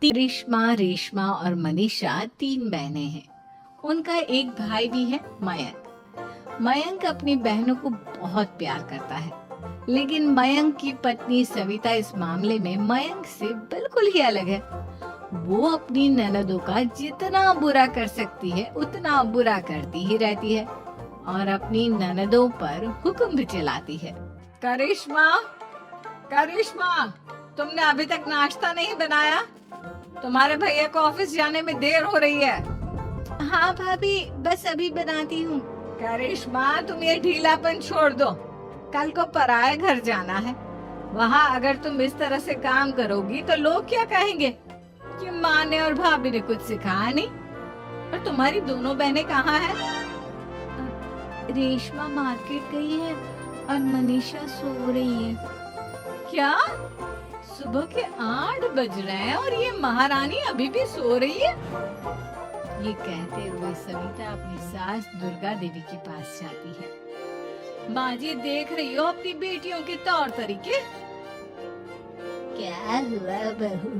करिश्मा, रेशमा और मनीषा 3 बहनें हैं। उनका एक भाई भी है, मयंक। मयंक अपनी बहनों को बहुत प्यार करता है, लेकिन मयंक की पत्नी सविता इस मामले में मयंक से बिल्कुल ही अलग है। वो अपनी ननदों का जितना बुरा कर सकती है उतना बुरा करती ही रहती है और अपनी ननदों पर हुक्म भी चलाती है। करिश्मा, करिश्मा, तुमने अभी तक नाश्ता नहीं बनाया? तुम्हारे भैया को ऑफिस जाने में देर हो रही है। हाँ भाभी, बस अभी बनाती हूँ। करिश्मा, तुम ये ढीलापन छोड़ दो। कल को पराये घर जाना है। वहाँ अगर तुम इस तरह से काम करोगी तो लोग क्या कहेंगे कि माँ ने और भाभी ने कुछ सिखाया नहीं। और तुम्हारी दोनों बहनें कहाँ हैं? रेशमा मार्केट गई है और मनीषा सो रही है। क्या? सुबह के 8 बज रहे हैं और ये महारानी अभी भी सो रही है? ये कहते हुए सविता अपनी सास दुर्गा देवी के पास जाती है। माँ जी, देख रही हो अपनी बेटियों के तौर तरीके? क्या हुआ बहू?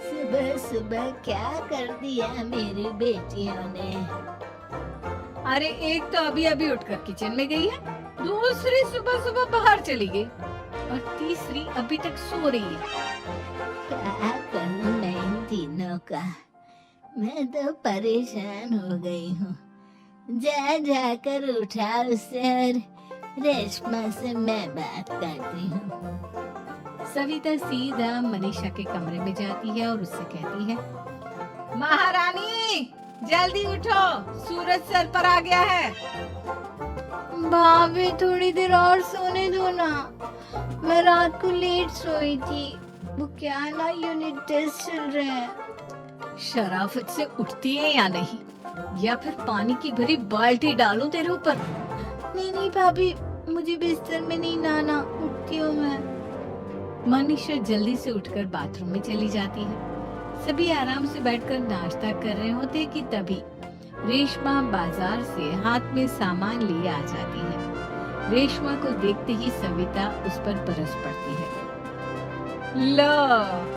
सुबह सुबह क्या कर दिया मेरी बेटियों ने? अरे एक तो अभी अभी उठकर किचन में गई है, दूसरी सुबह सुबह बाहर चली गई और तीसरी अभी तक सो रही है। क्या करूं मैं इन तीनों का? मैं तो परेशान हो गई हूँ। जा जाकर उठा उसे और रेशमा से मैं बात करती हूँ। सविता सीधा मनीषा के कमरे में जाती है और उससे कहती है, महारानी जल्दी उठो, सूरज सर पर आ गया है। भाभी थोड़ी देर और सोने दो ना, मैं रात को लेट सोई थी। वो क्या ना यूनिट टेस्ट चल रहे हैं। शराफत से उठती है या नहीं, या फिर पानी की भरी बाल्टी डालूं तेरे ऊपर? नहीं नहीं भाभी, मुझे बिस्तर में नहीं नहाना, उठती हूँ मैं। मनीषा जल्दी से उठकर बाथरूम में चली जाती है। सभी आराम से बैठकर नाश्ता कर रहे होते कि तभी रेशमा बाजार से हाथ में सामान लिए आ जाती है। रेशमा को देखते ही सविता उस पर बरस पड़ती है। लो,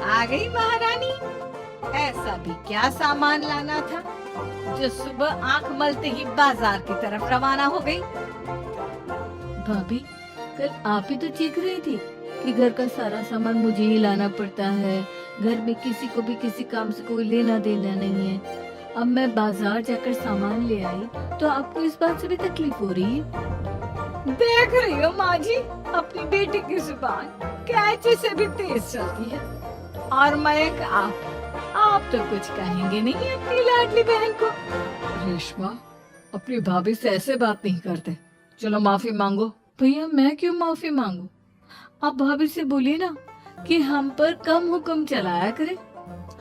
आ गई महारानी। ऐसा भी क्या सामान लाना था जो सुबह आंख मलते ही बाजार की तरफ रवाना हो गई? भाभी, कल आप ही तो चीख रही थी कि घर का सारा सामान मुझे ही लाना पड़ता है, घर में किसी को भी किसी काम से कोई लेना देना नहीं है। अब मैं बाजार जाकर सामान ले आई तो आपको इस बात से भी तकलीफ हो रही है? देख रही हो माँ जी, अपनी बेटी की जुबान कैंची से भी तेज चलती है। और मयंक, आप तो कुछ कहेंगे नहीं अपनी लाडली बहन को? रेशमा, अपनी भाभी से ऐसे बात नहीं करते। चलो माफी मांगो। भैया, मैं क्यों माफी मांगू? आप भाभी से बोलिए ना कि हम पर कम हुक्म चलाया करें।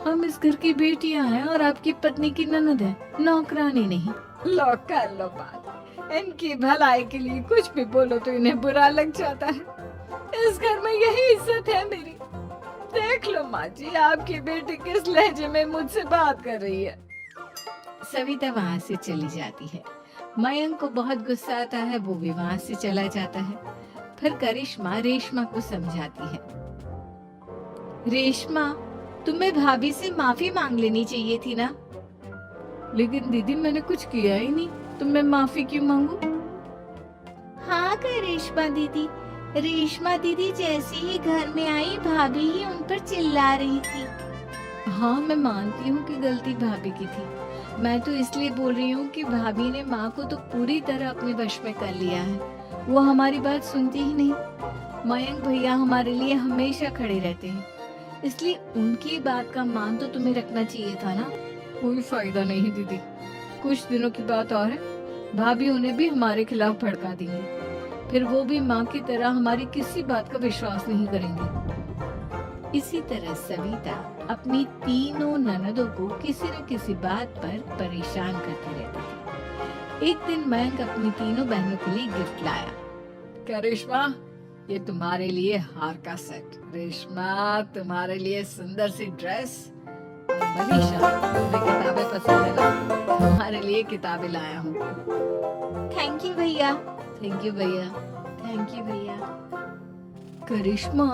हम इस घर की बेटियां हैं और आपकी पत्नी की ननद है, नौकरानी नहीं। लो कर लो बात। इनकी भलाई के लिए कुछ भी बोलो तो इन्हें बुरा लग जाता है। इस घर में यही इज्जत है मेरी। देख लो माँ जी, आपकी बेटी किस लहजे में मुझसे बात कर रही है। सविता वहाँ से चली जाती है। मयंक को बहुत गुस्सा आता है, वो भी वहाँ से चला जाता है। फिर करिश्मा रेशमा को समझाती है, रेशमा, तुम्हें भाभी से माफी मांग लेनी चाहिए थी ना। लेकिन दीदी, मैंने कुछ किया ही नहीं, तो मैं माफी क्यों मांगू? हाँ करिश्मा दीदी, रेशमा दीदी जैसे ही घर में आई भाभी ही उन पर चिल्ला रही थी। हाँ, मैं मानती हूँ कि गलती भाभी की थी। मैं तो इसलिए बोल रही हूँ कि भाभी ने माँ को तो पूरी तरह अपने वश में कर लिया है। वो हमारी बात सुनती ही नहीं। मयंक भैया हमारे लिए हमेशा खड़े रहते हैं, इसलिए उनकी बात का मान तो तुम्हें रखना चाहिए था ना। कोई फायदा नहीं दीदी, कुछ दिनों की बात और है, भाभी उन्हें भी हमारे खिलाफ भड़का देंगी। फिर वो भी माँ की तरह हमारी किसी बात का विश्वास नहीं करेंगे। इसी तरह सविता अपनी तीनों ननदों को किसी न किसी बात पर परेशान करती रहती थी। एक दिन मयंक अपनी तीनों बहनों के लिए गिफ्ट लाया। क्या रेशमा, ये तुम्हारे लिए हार का सेट। रेशमा, तुम्हारे लिए सुंदर सी ड्रेस। और मनीषा, तुम्हें किताबें पसंद है ना, तुम्हारे लिए किताबें लाया हूँ। थैंक यू भैया। थैंक यू भैया। थैंक यू भैया। करिश्मा,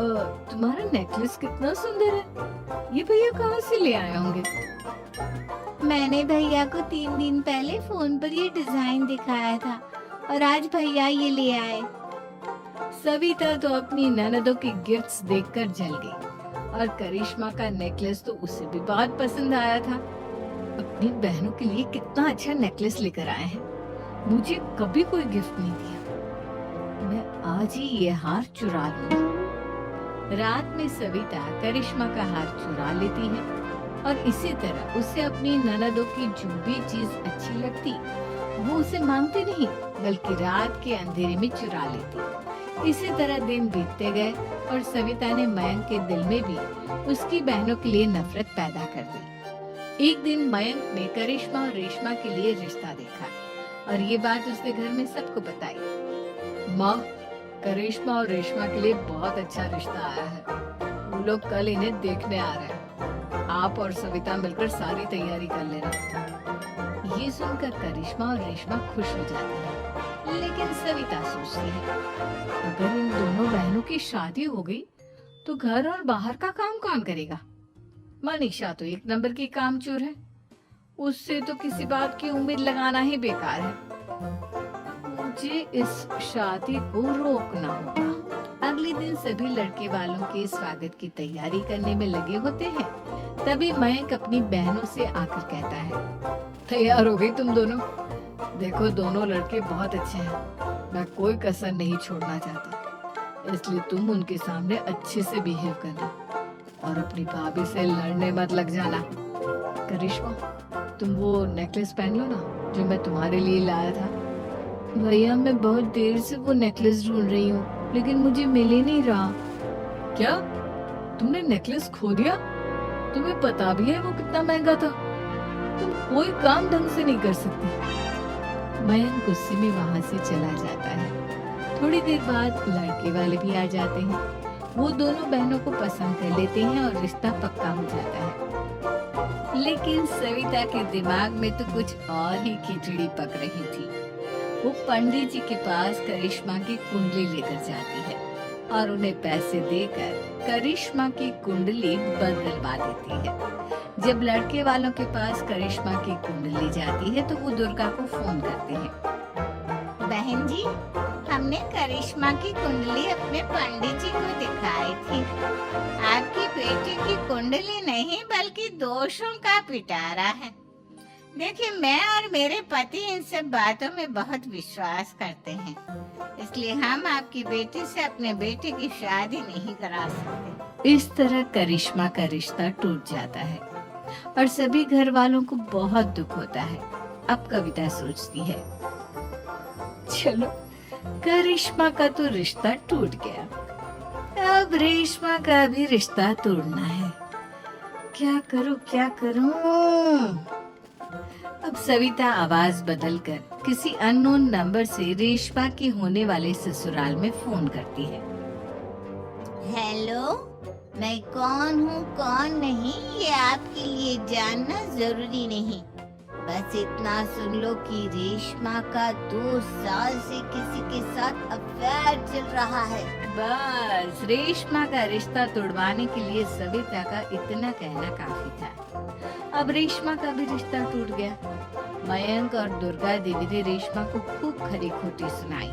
तुम्हारा नेकलेस कितना सुंदर है, ये भैया कहाँ से ले आए होंगे? मैंने भैया को 3 दिन पहले फोन पर ये डिजाइन दिखाया था और आज भैया ये ले आए। सविता तो अपनी ननदों की गिफ्ट्स देखकर जल गई और करिश्मा का नेकलेस तो उसे भी बहुत पसंद आया था। अपनी बहनों के लिए कितना अच्छा नेकलेस लेकर आए हैं, मुझे कभी कोई गिफ्ट नहीं दिया। मैं आज ही ये हार चुरा लूंगी। रात में सविता करिश्मा का हार चुरा लेती है और इसी तरह उसे अपनी ननदों की जो भी चीज अच्छी लगती वो उसे मांगते नहीं बल्कि रात के अंधेरे में चुरा लेती। इसी तरह दिन बीतते गए और सविता ने मयंक के दिल में भी उसकी बहनों के लिए नफरत पैदा कर दी। एक दिन मयंक ने करिश्मा और रेशमा के लिए रिश्ता देखा और ये बात उसने घर में सबको बताई। माँ, करिश्मा और रेशमा के लिए बहुत अच्छा रिश्ता आया है, वो लोग कल इन्हें देखने आ रहे हैं, आप और सविता मिलकर सारी तैयारी कर लेना। ये सुनकर करिश्मा और रेशमा खुश हो जाती है, लेकिन सविता सोचती है अगर इन दोनों बहनों की शादी हो गई तो घर और बाहर का काम कौन करेगा? मनीषा तो एक नंबर की कामचोर है, उससे तो किसी बात की उम्मीद लगाना ही बेकार है। मुझे इस शादी को रोकना होगा। अगले दिन सभी लड़के वालों के स्वागत की तैयारी करने में लगे होते हैं। तभी मयंक अपनी बहनों से आकर कहता है, तैयार हो गई तुम दोनों? देखो दोनों लड़के बहुत अच्छे हैं, मैं कोई कसर नहीं छोड़ना चाहता, इसलिए तुम उनके सामने अच्छे से बिहेव करना और अपनी भाभी से लड़ने मत लग जाना। करिश्मा, तुम वो नेकलेस पहन लो ना जो मैं तुम्हारे लिए लाया था। भैया, मैं बहुत देर से वो नेकलेस ढूंढ रही हूँ लेकिन मुझे मिल ही नहीं रहा। क्या तुमने नेकलेस खो दिया? तुम्हें पता भी है वो कितना महंगा था, तुम कोई काम ढंग से नहीं कर सकती। मयंक गुस्से में वहाँ से चला जाता है। थोड़ी देर बाद लड़के वाले भी आ जाते हैं। वो दोनों बहनों को पसंद कर लेते हैं और रिश्ता पक्का हो जाता है। लेकिन सविता के दिमाग में तो कुछ और ही खिचड़ी पक रही थी। वो पंडित जी के पास करिश्मा की कुंडली लेकर जाती है और उन्हें पैसे देकर करिश्मा की कुंडली बदलवा देती है। जब लड़के वालों के पास करिश्मा की कुंडली जाती है तो वो दुर्गा को फोन करते हैं। बहन जी, हमने करिश्मा की कुंडली अपने पंडित जी को दिखाई थी। आपकी बेटी की कुंडली नहीं बल्कि दोषों का पिटारा है। देखिए, मैं और मेरे पति इन सब बातों में बहुत विश्वास करते हैं, इसलिए हम आपकी बेटी से अपने बेटे की शादी नहीं करा सकते। इस तरह करिश्मा का रिश्ता टूट जाता है और सभी घर वालों को बहुत दुख होता है। अब कविता सोचती है, चलो करिश्मा का तो रिश्ता टूट गया, अब रेशमा का भी रिश्ता तोड़ना है। क्या करूं क्या करूं? अब सविता आवाज बदलकर किसी अननोन नंबर से रेशमा के होने वाले ससुराल में फोन करती है। हेलो, मैं कौन हूँ कौन नहीं ये आपके लिए जानना जरूरी नहीं, बस इतना सुन लो कि रेशमा का 2 साल से किसी के साथ अफेयर चल रहा है। बस रेशमा का रिश्ता तोड़वाने के लिए सविता का इतना कहना काफी था। अब रेशमा का भी रिश्ता टूट गया। मयंक और दुर्गा देवी ने रेशमा को खूब खरी खोटी सुनाई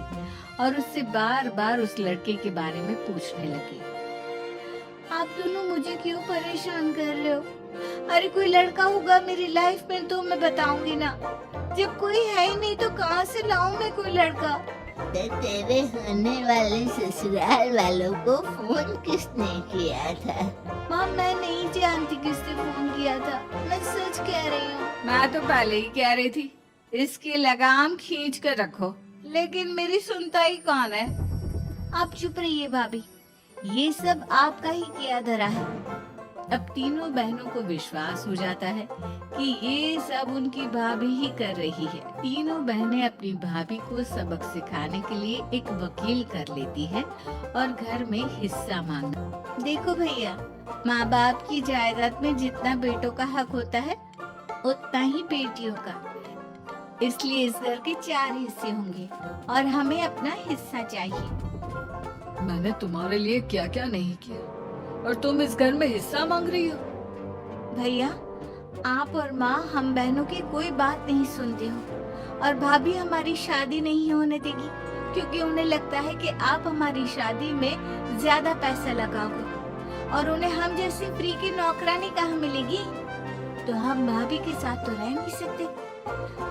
और उससे बार बार उस लड़के के बारे में पूछने लगी। आप दोनों मुझे क्यों परेशान कर रहे हो? अरे कोई लड़का होगा मेरी लाइफ में तो मैं बताऊंगी ना, जब कोई है ही नहीं तो कहाँ से लाऊं मैं कोई लड़का? तेरे होने वाले ससुराल वालों को फोन किसने किया था? माँ, मैं नहीं जानती किसने फोन किया था, मैं सच कह रही हूँ। मैं तो पहले ही कह रही थी इसकी लगाम खींच कर रखो, लेकिन मेरी सुनता ही कौन है। आप चुप रहिए भाभी, ये सब आपका ही किया धरा है। अब तीनों बहनों को विश्वास हो जाता है कि ये सब उनकी भाभी ही कर रही है। तीनों बहनें अपनी भाभी को सबक सिखाने के लिए एक वकील कर लेती है और घर में हिस्सा मांगना। देखो भैया, माँ बाप की जायदाद में जितना बेटों का हक होता है उतना ही बेटियों का, इसलिए इस घर के 4 हिस्से होंगे और हमें अपना हिस्सा चाहिए। मैंने तुम्हारे लिए क्या क्या नहीं किया और तुम इस घर में हिस्सा मांग रही हो। भैया, आप और माँ हम बहनों की कोई बात नहीं सुनते हो और भाभी हमारी शादी नहीं होने देगी क्योंकि उन्हें लगता है कि आप हमारी शादी में ज्यादा पैसा लगाओगे और उन्हें हम जैसी फ्री की नौकरानी कहाँ मिलेगी। तो हम भाभी के साथ तो रह नहीं सकते,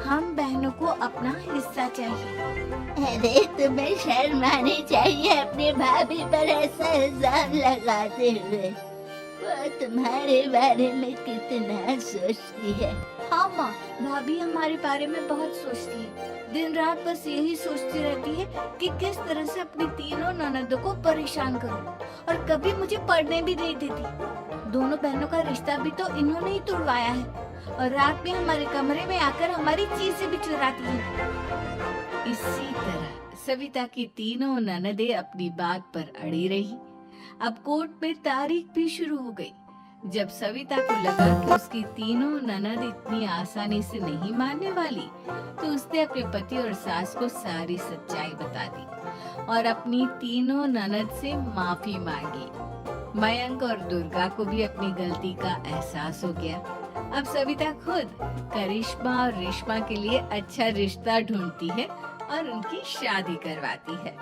हम बहनों को अपना हिस्सा चाहिए। अरे तुम्हें शर्म आनी चाहिए अपनी भाभी पर ऐसा इल्जाम लगाते हुए। वो तुम्हारे बारे में कितना सोचती है। हाँ माँ, भाभी हमारे बारे में बहुत सोचती है, दिन रात बस यही सोचती रहती है कि किस तरह से अपनी तीनों ननदों को परेशान करूं और कभी मुझे पढ़ने भी नहीं देती। दोनों बहनों का रिश्ता भी तो इन्होंने ही तोड़वाया है और रात में हमारे कमरे में आकर हमारी चीजें भी चुराती है। इसी तरह सविता की तीनों ननदें अपनी बात पर अड़ी रही। अब कोर्ट में तारीख भी शुरू हो गई। जब सविता को लगा कि उसकी तीनों ननद इतनी आसानी से नहीं मानने वाली, तो उसने अपने पति और सास को सारी सच्चाई बता दी और अपनी तीनों ननद से माफी मांगी। मयंक और दुर्गा को भी अपनी गलती का एहसास हो गया। अब सविता खुद करिश्मा और रेशमा के लिए अच्छा रिश्ता ढूंढती है और उनकी शादी करवाती है।